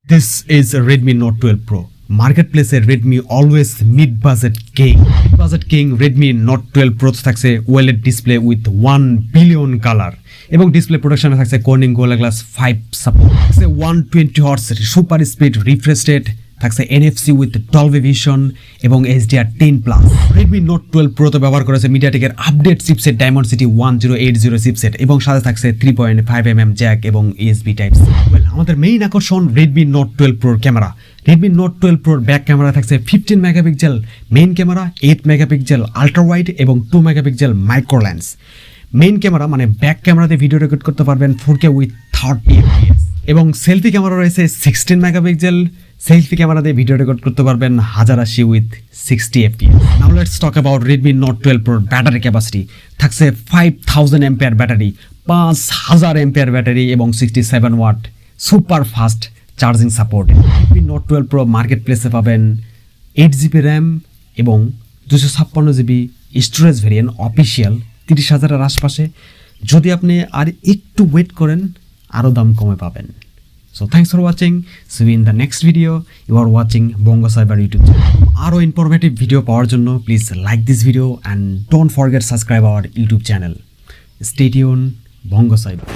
This is a Redmi Note 12 Pro. Marketplace Redmi always mid-budget king. Mid-budget king Redmi Note 12 Pro থাকছে OLED display with 1 billion color এবং display প্রোডাকশনে থাকছে Corning Gorilla Glass 5 support থাকছে 120 Hz super speed refresh rate থাকছে NFC with Dolby Vision এবং HDR10 Plus Redmi Note 12 Pro তে ব্যবহার করেছে MediaTek-এর আপডেট চিপসেট Dimensity 1080 চিপসেট এবং সাথে থাকছে 3.5mm জ্যাক এবং USB Type-C আমাদের মেইন আকর্ষণ Redmi Note 12 Pro camera Redmi Note 12 Pro back camera থাকছে 15 megapixel main camera 8 megapixel ultra wide এবং 2 megapixel micro lens main camera মানে ব্যাক ক্যামেরাতে ভিডিও রেকর্ড করতে পারবেন 4K উইথ 30 fps এবং সেলফি ক্যামেরা রয়েছে 16 মেগাপিক্সেল সেলফি ক্যামেরা দিয়ে video record করতে পারবেন 1080 with 60 fps now let's talk about Redmi Note 12 Pro battery capacity থাকছে 5000 এম্পিয়ার ব্যাটারি 5000 এম্পিয়ার ব্যাটারি এবং 67 watt super fast charging support Redmi Note 12 Pro মার্কেটপ্লেসে পাবেন 8GB RAM এবং 256GB storage variant official 30,000 এর আশপাশে যদি আপনি আর একটু ওয়েট করেন আরও দাম কমে পাবেন so thanks for watching see you in the next video you are watching BongoCyber YouTube channel আরও ইনফরমেটিভ ভিডিও পাওয়ার জন্য please like this video and don't forget subscribe our YouTube channel stay tune BongoCyber